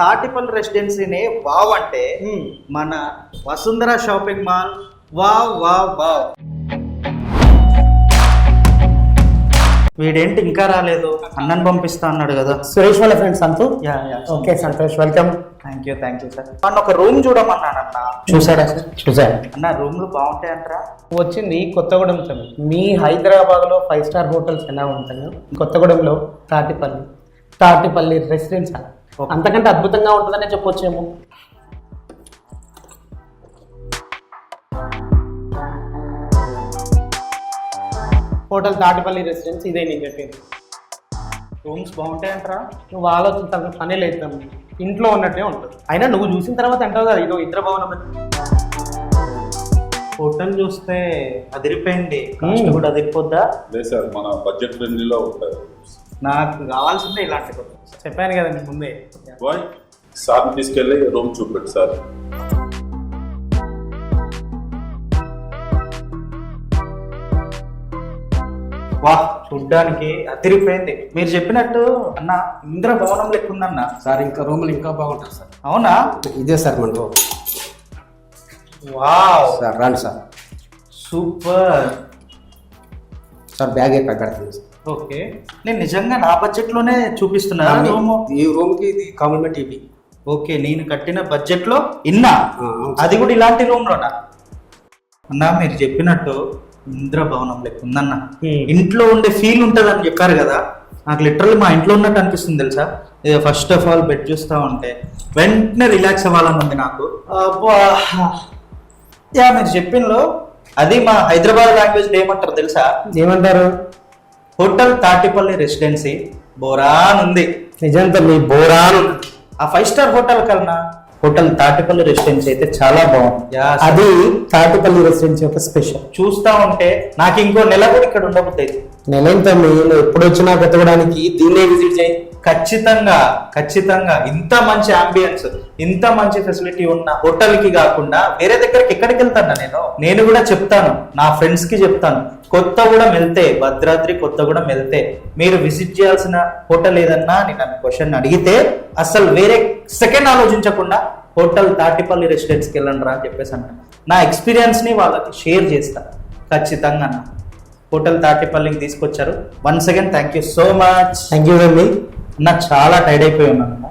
Tatipalli రెసిడెన్సీనే wow అంటే మన Vasundhara shopping mall. Wow wow wow. వీడేంటి ఇంకా రాలేదు? అన్నని పంపిస్తా అన్నాడు కదా. సురేష్ వాళ్ళ friend Santhu. Okay Santosh, welcome. Thank you sir. మన ఒక రూమ్ చూడమన్నానన్న. చూసాడా సార్? చూసాను అన్న. రూమ్లు బాగుంటాయంటారా? వచ్చింది కొత్తగూడెం. మీ హైదరాబాద్ లో 5 స్టార్ హోటల్స్ ఎలా ఉంటాయో కొత్తగూడెంలో తాటిపల్లి రెసిడెన్స్ అంతకంటే అద్భుతంగా ఉంటుందనే చెప్పొచ్చేమో. హోటల్ తాటిపల్లి రెసిడెన్స్ ఇదే నేను చెప్పింది. రూమ్స్ బాగుంటాయంటారా? నువ్వు ఆలోచించాల్సిన పనే లేదు, ఇంట్లో ఉన్నట్టే ఉంటుంది. అయినా నువ్వు చూసిన తర్వాత అంటావు కదా ఇదో ఇంద్రభవనం అని. హోటల్ చూస్తే అదిరిపోయింది. కాస్ట్ కూడా అదిరిపోద్దా? లేదు సార్, మన బడ్జెట్ ఫ్రెండ్లీలో ఉంటుంది. నాకు కావాల్సిందే ఇలాంటి. చెప్పాను కదా నీకు ముందే. సార్ని తీసుకెళ్ళి రూమ్ చూపెట్టు సార్. వా, చూడ్డానికి అదిరిపోయింది. మీరు చెప్పినట్టు అన్న ఇంద్రభవనం లెక్క ఉందన్న. సార్ ఇంకా రూములు ఇంకా బాగుంటారు సార్. అవునా? ఇదే సార్ మన రూమ్. వావ్ సార్ రండి సార్. Super sir. బ్యాగ్ ఎక్కడ పెడతాను సార్. ఓకే, నేను నిజంగా నా బడ్జెట్ లోనే చూపిస్తున్నా రూమ్. ఈ రూమ్ కి ఇది కాంప్లిమెంట్ ఇవి. ఓకే, నేను కట్టిన బడ్జెట్ లో ఇన్నా. అది కూడా ఇలాంటి రూమ్ లోనా అన్నా? మీరు చెప్పినట్టు ఇంద్రభవనం లెక్క ఉందన్న. ఇంట్లో ఉండే ఫీల్ ఉంటుందని చెప్పారు కదా. నాకు లిటరల్లీ మా ఇంట్లో ఉన్నట్టు అనిపిస్తుంది తెలుసా. ఫస్ట్ ఆఫ్ ఆల్ బెడ్ చూస్తా ఉంటే వెంటనే రిలాక్స్ అవ్వాలని ఉంది నాకు. యా, మీరు చెప్పిందో అది మా హైదరాబాద్ లాంగ్వేజ్ లో ఏమంటారు తెలుసా? ఏమంటారు? హోటల్ తాటిపల్లి రెసిడెన్సీ బోరాన్ ఉంది. నిజంతో మీ బోరాన్. ఆ 5 స్టార్ హోటల్ కన్నా హోటల్ తాటిపల్లి రెసిడెన్సీ అయితే చాలా బాగుంది. అది తాటిపల్లి రెసిడెన్సీ యొక్క స్పెషల్. చూస్తా ఉంటే నాకు ఇంకో నెల కూడా ఇక్కడ ఉండబోతుంది. నెల ఎంత? మీరు ఎప్పుడు వచ్చినా కొత్తగూడానికి దీన్నే విజిట్ చేయి. ఖచ్చితంగా ఇంత మంచి అంబియన్స్, ఇంత మంచి ఫెసిలిటీ ఉన్న హోటల్ కి కాకుండా వేరే దగ్గరికి ఎక్కడికి వెళ్తాను నేను కూడా చెప్తాను, నా ఫ్రెండ్స్ కి చెప్తాను. కొత్తగూడెం వెళ్తే, భద్రాద్రి కొత్తగూడెం వెళ్తే మీరు విజిట్ చేయాల్సిన హోటల్ ఏదన్నా అని నన్ను క్వశ్చన్ అడిగితే అసలు వేరే సెకండ్ ఆలోచించకుండా హోటల్ తాటిపల్లి రెసిడెన్స్కి వెళ్ళండి రా అని చెప్పేసి అంటాను. నా ఎక్స్పీరియన్స్ ని వాళ్ళకి షేర్ చేస్తాను ఖచ్చితంగా. అన్న హోటల్ తాటిపల్లికి తీసుకొచ్చారు. Once again thank you so much. Thank you అండి. నాకు చాలా టైర్డ్ అయిపోయి ఉన్నాను.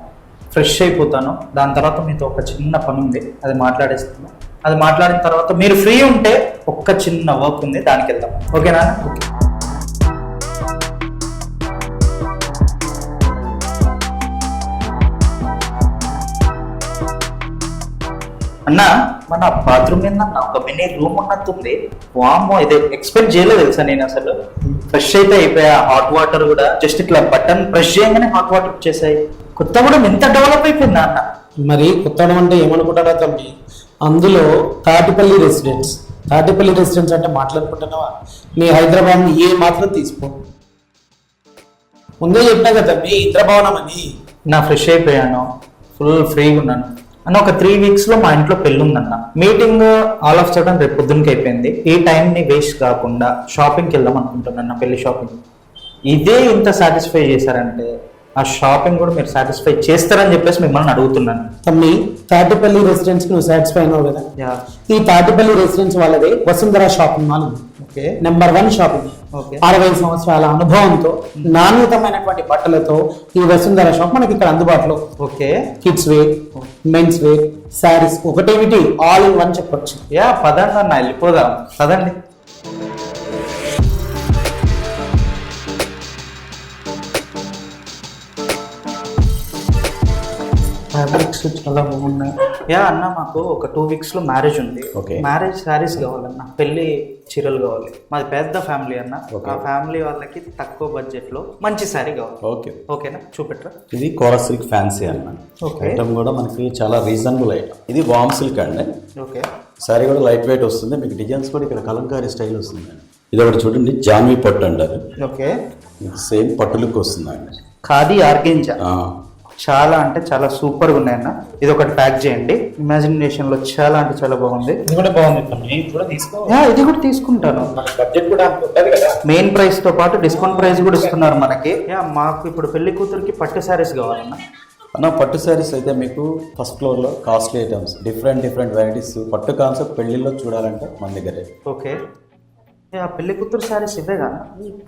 ఫ్రెష్ అయిపోతాను. దాని తర్వాత మీతో ఒక చిన్న పని ఉంది, అది మాట్లాడేస్తాను. అది మాట్లాడిన తర్వాత మీరు ఫ్రీ ఉంటే ఒక్క చిన్న వర్క్ ఉంది, దానికి వెళ్దాం. ఓకేనా? ఓకే. అన్నా, మన బాత్రూమ్ ఏందన్న ఒక మినీ రూమ్ ఉన్నట్టుంది. వామ్మో, ఇది ఎక్స్పెక్ట్ చేయలేదు తెలుసా నేను అసలు. ఫ్రెష్ అయితే అయిపోయా. హాట్ వాటర్ కూడా జస్ట్ ఇట్లా బటన్ ప్రెస్ చేయగానే హాట్ వాటర్ వచ్చేసాయి. కొత్తగూడెం ఎంత డెవలప్ అయిపోయిందా అన్న? మరి కొత్తగూడెం అంటే ఏమనుకుంటారా తమ్మి? అందులో తాటిపల్లి రెసిడెన్స్ అంటే మాట్లాడుకుంటున్నావా? మీ హైదరాబాద్ ఏ మాత్రం తీసుకో. ముందే చెప్పినా కదా మీ ఇంద్రభవనం అని. నా ఫ్రెష్ అయిపోయాను, ఫుల్ ఫ్రీగా ఉన్నాను అన్న. ఒక 3 weeks లో మా ఇంట్లో పెళ్ళి ఉందన్న. మీటింగ్ ఆల్ ఆఫ్ సడన్ రేపు పొద్దునకి అయిపోయింది. ఈ టైంని వేస్ట్ కాకుండా షాపింగ్కి వెళ్దాం అనుకుంటున్నాను, పెళ్లి షాపింగ్. ఇదే ఇంత సాటిస్ఫై చేశారంటే ఆ షాపింగ్ కూడా మీరు సాటిస్ఫై చేస్తారని చెప్పేసి మిమ్మల్ని అడుగుతున్నాను. తమ్మి, తాటిపల్లి రెసిడెన్స్ కి నువ్వు సాటిస్ఫై అయినావు కదా. ఈ తాటిపల్లి రెసిడెన్స్ వాళ్ళది వసుంధర షాపింగ్ మాల్ ఉంది. Number 1 shopping. 60 సంవత్సరాల అనుభవంతో నాణ్యతమైనటువంటి బట్టలతో ఈ వసుంధర షాప్ మనకి ఇక్కడ అందుబాటులో. Okay, kids wear, men's wear, saris, ఒకటేమిటి ఆల్ ఇన్ 1 చెప్పొచ్చు. పదండి అన్న, వెళ్ళిపోదాం. పదండి. ఫ్యాబ్రిక్స్ చాలా బాగున్నాయి. అన్న, మాకు ఒక 2 weeks లో మ్యారేజ్ ఉంది. మ్యారేజ్ శారీస్ కావాలన్న, పెళ్లి చీరలు కావాలి. మాది పెద్ద ఫ్యామిలీ అన్న. ఆ ఫ్యామిలీ వాళ్ళకి తక్కువ బడ్జెట్ లో మంచి శారీ కావాలి. ఓకేనా? చూపెట్టరా. ఇది కోరా సిల్క్ ఫ్యాన్సీ అన్న. ఐటమ్ కూడా మనకి చాలా రీజనబుల్ ఐటమ్. ఇది వామ్ సిల్క్ అండి. ఓకే. శారీ కూడా లైట్ వెయిట్ వస్తుంది. మీకు డిజైన్స్ కూడా ఇక్కడ కలంకారీ స్టైల్ వస్తుంది. ఇది ఒకటి చూడండి, జాన్వీ పట్టు అంటారు. ఓకే. సేమ్ పట్టు లుక్ వస్తుందండి. ఖాదీ ఆర్గెంజా చాలా అంటే చాలా సూపర్గా ఉన్నాయన్న. ఇది ఒకటి ప్యాక్ చేయండి. ఇమాజినేషన్ లో చాలా అంటే చాలా బాగుంది. ఇది కూడా బాగుంది. ఇది కూడా తీసుకుంటాను. బడ్జెట్ కూడా ఉంటుంది కదా. మెయిన్ ప్రైస్ తో పాటు డిస్కౌంట్ ప్రైస్ కూడా ఇస్తున్నారు మనకి. మాకు ఇప్పుడు పెళ్లి కూతురికి పట్టు శారీస్ కావాలన్న. అన్న పట్టు శారీస్ అయితే మీకు ఫస్ట్ ఫ్లోర్లో కాస్ట్లీ ఐటమ్స్ డిఫరెంట్ వెరైటీస్ పట్టు కాన్సెప్ట్ పెళ్లిలో చూడాలంటే మన దగ్గరే. ఓకే, పెళ్లి కూతురు శారీస్ ఇవే కదా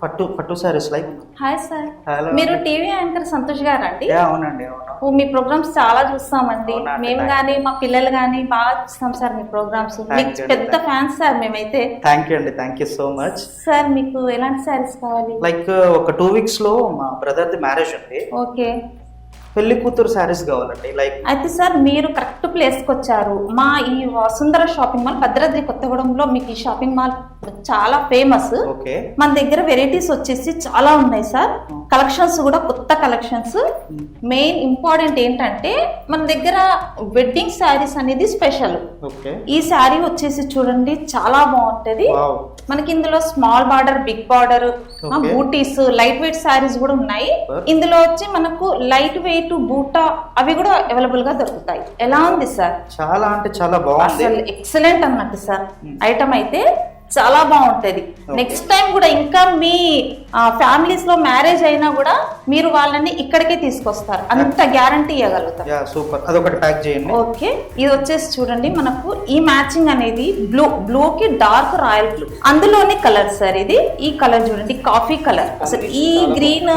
పట్టు saris like. Hi sir, Hello. మీరు టీవీ యాంకర్ సంతోష్ గారు అండి? అవునండి, అవును. మీ ప్రోగ్రామ్స్ చాలా చూస్తామండి. అవునా అండి? మేము కానీ మా పిల్లలు కానీ బాగా చూస్తాం సార్ మీ ప్రోగ్రామ్స్. Thank మీకు you, పెద్ద thank ఫ్యాన్స్ సార్ మేమైతే. థ్యాంక్ యూ అండి, thank you so much. Sir మీకు ఎలాంటి శారీస్ కావాలి? లైక్ ఒక 2 weeks లో మా బ్రదర్ది మ్యారేజ్ ఉంది, ఓకే, పెళ్లి కూతురు శారీస్ కావాలండి. లైక్ అయితే సార్ మీరు కరెక్ట్ ప్లేస్కి వచ్చారు. మా ఈ వసుంధర షాపింగ్ మాల్ భద్రాద్రి కొత్తగూడెంలో మీకు ఈ షాపింగ్ మాల్ చాలా ఫేమస్. ఓకే, మన దగ్గర వెరైటీస్ వచ్చేసి చాలా ఉన్నాయి సార్. కలెక్షన్స్ కూడా కొత్త కలెక్షన్స్. మెయిన్ ఇంపార్టెంట్ ఏంటంటే మన దగ్గర వెడ్డింగ్ శారీస్ అనేది స్పెషల్. ఓకే, ఈ శారీ వచ్చేసి చూడండి చాలా బాగుంటది. వావ్, మనకి ఇందులో small border, big border, Okay. బూటీస్, లైట్ వెయిట్ శారీస్ కూడా ఉన్నాయి. ఇందులో వచ్చి మనకు లైట్ వెయిట్ బూటా అవి కూడా అవైలబుల్ గా దొరుకుతాయి. ఎలా ఉంది సార్? చాలా అంటే చాలా బాగుంది. అసలు ఎక్సలెంట్ అన్నట్టు సార్. ఐటమ్ అయితే చాలా బాగుంటది. నెక్స్ట్ టైం కూడా ఇంకా మీ ఫ్యామిలీస్ లో మ్యారేజ్ అయినా కూడా మీరు వాళ్ళని ఇక్కడికే తీసుకొస్తారు, అంత గ్యారంటీ ఇవ్వగలుగుతారు. యా సూపర్, అదొకటి ప్యాక్ చేయండి. ఓకే, ఇది వచ్చేసి చూడండి మనకు ఈ మ్యాచింగ్ అనేది బ్లూ కి డార్క్ రాయల్ బ్లూ, అందులోనే కలర్ సార్. ఇది ఈ కలర్ చూడండి, కాఫీ కలర్. అసలు ఈ గ్రీన్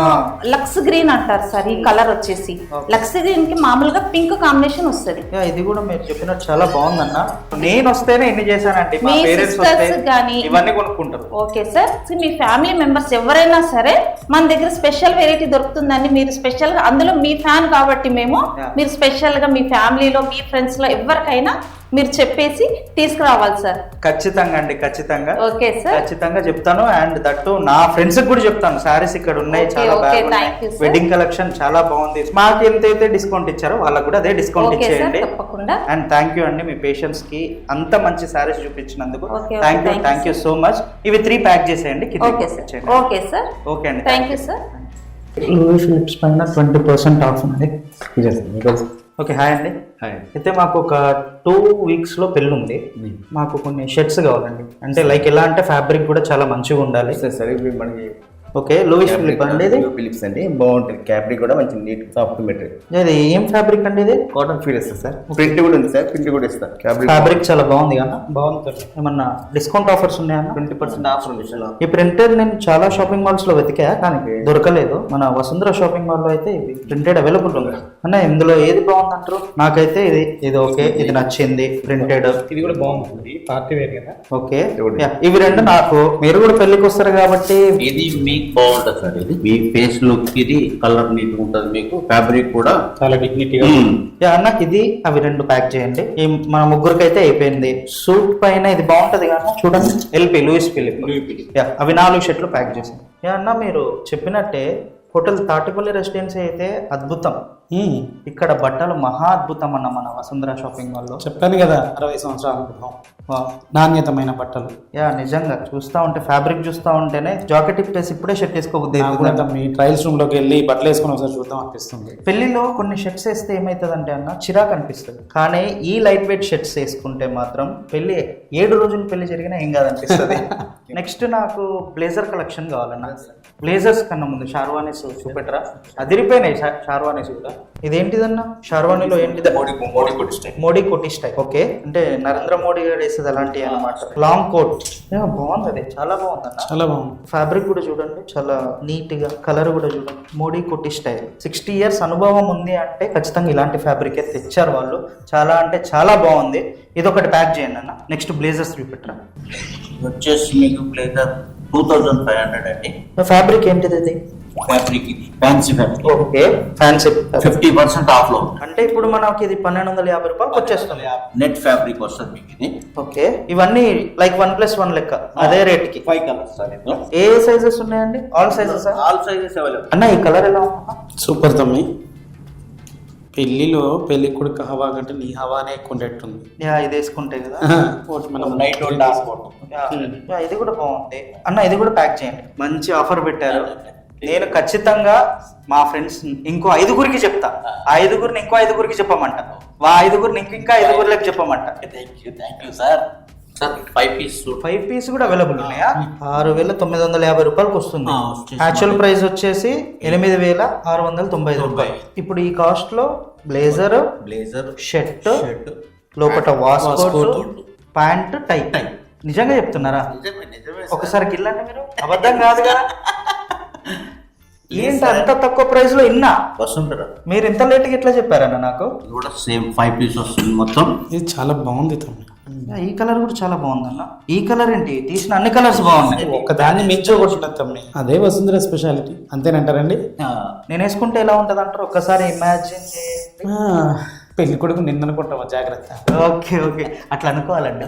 లక్స్ గ్రీన్ అంటారు సార్. ఈ కలర్ వచ్చేసి లక్స్ గ్రీన్ కి మామూలుగా పింక్ కాంబినేషన్ వస్తుంది. యా, ఇది కూడా మీరు చెప్పినట్టు చాలా బాగుందన్న. నేను వస్తేనే ఎన్ని చేశానంటే మా మీ పేరెంట్స్ sisters వస్తే గానీ ఇవన్నీ కొనుక్కుంటారు. ఓకే సార్, మీ ఫ్యామిలీ మెంబర్స్ ఎవరైనా సరే మన దగ్గర స్పెషల్ వెరైటీ దొరుకుతుందని మీరు స్పెషల్ గా, అందులో మీ ఫ్యాన్ కాబట్టి మేము మీరు స్పెషల్ గా మీ ఫ్యామిలీలో మీ ఫ్రెండ్స్ లో ఎవరికైనా మీరు చెప్పేసి తీసుకురావాలి సార్. ఖచ్చితంగా అండి, ఖచ్చితంగా. ఓకే సార్, ఖచ్చితంగా చెప్తాను. అండ్ దట్టు నా ఫ్రెండ్స్ కూడా చెప్తాను, సారీస్ ఇక్కడ ఉన్నాయి, Okay, చాలా okay, బాగున్నాయి. thank you, sir. Wedding collection చాలా బాగుంది. మాకు ఎంతైతే డిస్కౌంట్ ఇచ్చారో వాళ్ళకు కూడా అదే డిస్కౌంట్ ఓకే సార్, ఇచ్చేయండి. తప్పకుండా. అండ్ థ్యాంక్ యూ అండి మీ పేషెన్స్ కి అంత మంచి సారీస్ చూపించినందుకు. Okay, thank you, thank you, thank you so much. ఇవి 3 ప్యాక్ చేసేయండి. Okay sir, okay sir, okay అండి, thank you sir. Louis Philippe పైన 20% ఆఫ్ ఉంది. ఓకే, హాయ్ అండి. అయితే మాకు ఒక 2 weeks లో పెళ్ళి ఉంది. మాకు కొన్ని షర్ట్స్ కావాలండి. అంటే లైక్ ఎలా అంటే ఫ్యాబ్రిక్ కూడా చాలా మంచిగా ఉండాలి. సరే ఇవి మనకి ఓకే, లూయిస్ ఫిలిప్ అండి ఇది. ఫిలిప్స్ అండి, బాగుంటుంది. క్యాప్రిక్ కూడా మంచి నీట్ సాఫ్ట్ మెటీరియల్. ఇది ఏం ఫ్యాబ్రిక్ అండి ఇది? కాటన్ ఫీల్ ఇస్తారు సార్. ప్రింట్ కూడా ఉంది సార్, ప్రింట్ కూడా ఇస్తారు. ఫ్యాబ్రిక్ చాలా బాగుంది కదా. బాగుంది. ఏమన్నా డిస్కౌంట్ ఆఫర్స్ ఉన్నాయన్నా? 20% ఆఫర్ ఉంది సార్. ఈ ప్రింటెడ్ నేను చాలా షాపింగ్ మాల్స్ లో వెతికా కానీ దొరకలేదు. మన వసుంధర షాపింగ్ మాల్ లో అయితే ఇవి ప్రింటెడ్ అవైలబుల్ ఉంది అన్న. ఇందులో ఏది బాగుందంటారు? నాకైతే ఇది ఓకే, ఇది నచ్చింది. ప్రింటెడ్ ఇది కూడా బాగుంటుంది, పార్టీ వేర్ కదా. ఓకే, ఇవి రెండు నాకు. మీరు కూడా పెళ్లికి వస్తారు కాబట్టి ఇది మీకు బాగుంటుంది సార్. ఇది మీ ఫేస్ లుక్, ఇది కలర్ నీట్ ఉంటుంది. మీకు ఫ్యాబ్రిక్ కూడా చాలా డిగ్నిటీగా. అన్నకి ఇది అవి 2 ప్యాక్ చేయండి. ఈ మన ముగ్గురికి అయితే అయిపోయింది. సూట్ పైన ఇది బాగుంటది కదా, చూడండి. LP Louis Philippe. అవి 4 షర్ట్లు ప్యాక్ చేసాను. అన్న మీరు చెప్పినట్టే హోటల్ తాటిపల్లి రెసిడెన్సీ అయితే అద్భుతం. ఇక్కడ బట్టలు మహా అద్భుతం అన్న మన వసుంధర షాపింగ్ మాల్ లో. చెప్పాను కదా 60 సంవత్సరాల అనుభవం, నాణ్యతమైన బట్టలు. యా నిజంగా చూస్తా ఉంటే ఫ్యాబ్రిక్ చూస్తా ఉంటేనే జాకెట్ ఇప్పేసి ఇప్పుడే షర్ట్ వేసుకోబుద్ది. మీ ట్రయల్స్ రూమ్ లోకి వెళ్ళి బట్టలు వేసుకొని ఒకసారి చూద్దాం అనిపిస్తుంది. పెళ్లిలో కొన్ని షర్ట్స్ వేస్తే ఏమైతుంది అన్న, చిరాకు అనిపిస్తుంది. కానీ ఈ లైట్ వెయిట్ షర్ట్స్ వేసుకుంటే మాత్రం పెళ్లి 7 రోజులు పెళ్లి జరిగినా ఏం కాదనిపిస్తుంది. నెక్స్ట్ నాకు బ్లేజర్ కలెక్షన్ కావాలన్న. బ్లేజర్స్ కన్నా ముందు షార్వానీస్ చూపెట్టరా? అదిరిపోయినాయి షార్వానీస్ కూడా. ఇదేంటిదన్న షార్వానీలో ఏంటిది? మోడీ కోటి స్టైల్. ఓకే, అంటే నరేంద్ర మోడీ గారు వేసేది అలాంటివి అనమాట. లాంగ్ కోట్ బాగుంది, అది చాలా బాగుంది అన్న. చాలా బాగుంది. ఫ్యాబ్రిక్ కూడా చూడండి, చాలా నీట్ గా. కలర్ కూడా చూడండి, మోడీ కోటి స్టైల్. 60 years అనుభవం ఉంది అంటే ఖచ్చితంగా ఇలాంటి ఫ్యాబ్రిక్ తెచ్చారు వాళ్ళు. చాలా అంటే చాలా బాగుంది. ఇది ఒకటి ప్యాక్ చేయండి అన్న. నెక్స్ట్ బ్లేజర్స్ చూపెట్టరా? వచ్చేసి మీకు బ్లేజర్ 2500 అండి. ఫ్యాబ్రిక్ ఏంటిది? ఇది ఫ్యాబ్రిక్ ఇది fancy fabric. Okay, fancy. 50% of లో. అంటే ఇప్పుడు మనకి ఇది 1250 రూపాయలు వచ్చేస్తుంది. నెట్ ఫ్యాబ్రిక్ వస్తుంది మీకు ఇది. ఓకే, ఇవన్నీ లైక్ 1+1 లెక్క అదే రేట్ కి. 5 కలర్స్ సార్. ఏ సైజెస్ ఉన్నాయండి? All sizes? All sizes available. అన్న ఈ కలర్ ఎలా ఉందా? సూపర్ తమ్మి. పెళ్లిలో పెళ్లి కొడుకు హవా కంటే నీ హవానే ఎక్కువ ఉండేట్టుంది. ఇది వేసుకుంటే కదా మనం నైట్ డార్క్ ఫోటో. ఇది కూడా బాగుంది అన్న. ఇది కూడా ప్యాక్ చేయండి. మంచి ఆఫర్ పెట్టారు. నేను ఖచ్చితంగా మా ఫ్రెండ్స్ ఇంకో 5గురికి చెప్తా. ఆ 5గురిని ఇంకో 5గురికి చెప్పమంట. ఆ 5గురిని ఇంకా 5గురికి చెప్పమంట. Thank you sir. Sir 5 piece 5 piece కూడా అవైలబుల్ ఉన్నాయా? 6,950 రూపాయలకు వస్తుంది. వచ్చేసి యాక్చువల్ ప్రైస్ వచ్చేసి 8,695 రూపాయలు. ఇప్పుడు ఈ కాస్ట్ లో బ్లేజర్, బ్లేజర్, షర్ట్, షర్ట్, లోపల వాస్కోట్, వాస్కోట్, ప్యాంట్, టై. నిజంగా చెప్తున్నారా? నిజమే ఒకసారి గిల్లండి మీరు, అబద్ధం కాదు కదా. ఏంటి అంత తక్కువ ప్రైస్ లో ఇన్నా? వస్తుంటారా? మీరు ఇంత లేట్ గా ఎట్లా చెప్పారన్న నాకు? ఇది కూడా సేమ్ 5 పీస్ వస్తుంది మొత్తం. ఇది చాలా బాగుంది తమ్మి. ఈ కలర్ కూడా చాలా బాగుందన్న. ఈ కలర్ ఏంటి? తీసిన అన్ని కలర్స్ బాగున్నాయి. ఒకదాన్ని మించి ఒకటి ఉంటుంది తమ్మి. అదే వసుంధర స్పెషాలిటీ, అంతేనంటారండి? నేను వేసుకుంటే ఎలా ఉంటది అంటారు? ఒక్కసారి ఇమాజిన్ చేయండి. పెళ్లి కొడుకు నిన్ననుకుంటావా? జాగ్రత్త. ఓకే ఓకే, అట్లా అనుకోవాలండి.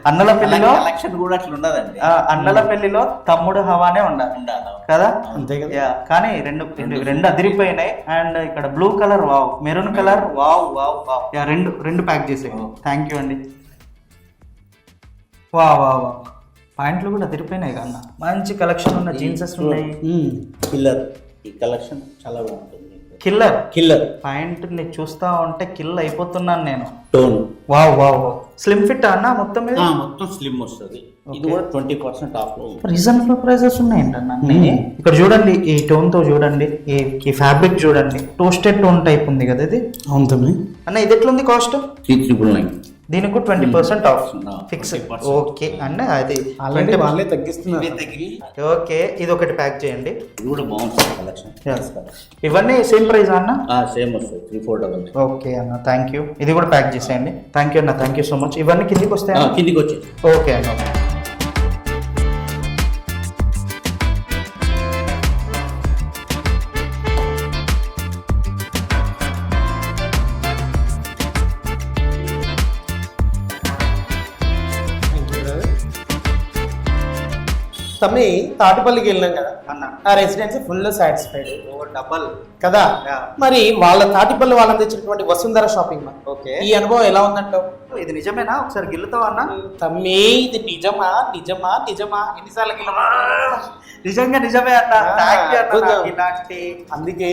అన్నల పెళ్లిలో కలెక్షన్ కూడా అట్లా ఉండదండి. అన్నల పెళ్లిలో తమ్ముడు హవానే ఉండాలి కదా, అంతే కదా. యా, కానీ రెండు అదిరిపోయినాయి. అండ్ ఇక్కడ blue colour wow, maroon colour wow wow wow. Yeah, రెండు ప్యాక్ చేసే. థ్యాంక్ యూ అండి. వా వా వా, పాయింట్లు కూడా అదిరిపోయినాయి కన్నా. మంచి కలెక్షన్ ఉన్న జీన్సెస్ ఉన్నాయి. కిల్లర్ ఈ కలెక్షన్ చాలా బాగుంటుంది. కిల్లర్ కిల్లర్ పాయింట్ ని చూస్తా ఉంటే కిల్ అయిపోతున్నాను నేను. Tone wow wow wow. Slim fit అన్న మొత్తం మీద? మొత్తం స్లిమ్ వస్తుంది. ఇది కూడా 20% ఆఫ్ లో ఉంది. రీజనబుల్ ప్రైసెస్ ఉన్నాయంటన్నా. ఇక్కడ చూడండి, ఈ టోన్ తో చూడండి, ఈ ఫ్యాబ్రిక్ చూడండి, టోస్టెడ్ టోన్ టైప్ ఉంది కదా ఇది. అవును తమ్మి. అన్న ఇది ఎట్లుంది కాస్ట్? 3,999. దీనికి 20% ఆఫ్ ఫిక్స్. 20%. ఓకే అన్న, అది ఆల్రెడీ వాళ్ళే తగ్గిస్తున్నారు. ఓకే, ఇది ఒకటి ప్యాక్ చేయండి. ఇది కూడా బాగుంటుంది కలెక్షన్. ఇవన్నీ సేమ్ ప్రైస్ అన్న? సేమ్ వస్తుంది 3,499. ఓకే అన్న, థ్యాంక్ యూ. ఇది కూడా ప్యాక్ చేసేయండి. థ్యాంక్ యూ అన్న, థ్యాంక్ యూ సో మచ్. ఇవన్నీ కిందికి వస్తాయి? కిందికి వచ్చి. ఓకే అన్న. తమ్మి, తాటిపల్లికి వెళ్ళినాం కదా అన్న, ఆ రెసిడెన్సీ ఫుల్ సాటిస్ఫైడ్ డబల్ కదా. మరి వాళ్ళ తాటిపల్లి వాళ్ళని తెచ్చినటువంటి వసుంధర షాపింగ్ మాల్, ఓకే, ఈ అనుభవం ఎలా ఉందంటావు? ఇది నిజమేనా? ఒకసారి గిల్లుతావా అన్న? తమ్మి, ఇది నిజమా నిజమా నిజమా? ఎన్నిసార్లు నిజంగా నిజమే అన్న. థ్యాంక్ యూ అన్న. నాకు ఇలాంటి అందుకే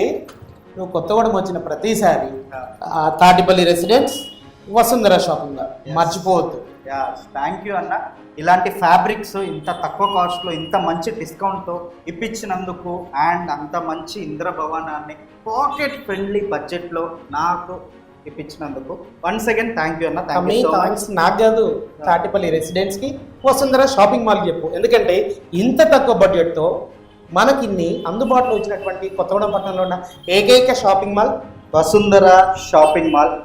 నువ్వు కొత్తగూడెం వచ్చిన ప్రతిసారి ఆ Tatipalli residence Vasundhara shopping mall మర్చిపోవద్దు. థ్యాంక్ యూ అన్న. ఇలాంటి ఫ్యాబ్రిక్స్ ఇంత తక్కువ కాస్ట్లో ఇంత మంచి డిస్కౌంట్తో ఇప్పించినందుకు, అండ్ అంత మంచి ఇంద్రభవనాన్ని పాకెట్ ఫ్రెండ్లీ బడ్జెట్లో నాకు ఇప్పించినందుకు వన్స్ అగైన్ థ్యాంక్ యూ అన్న. థ్యాంక్స్ నాకు కాదు, తాటిపల్లి రెసిడెన్స్ కి వసుంధర షాపింగ్ మాల్ చెప్పు. ఎందుకంటే ఇంత తక్కువ బడ్జెట్తో మనకి అందుబాటులో వచ్చినటువంటి కొత్తగూడెం పట్టణంలో ఉన్న ఏకైక shopping mall Vasundhara shopping mall.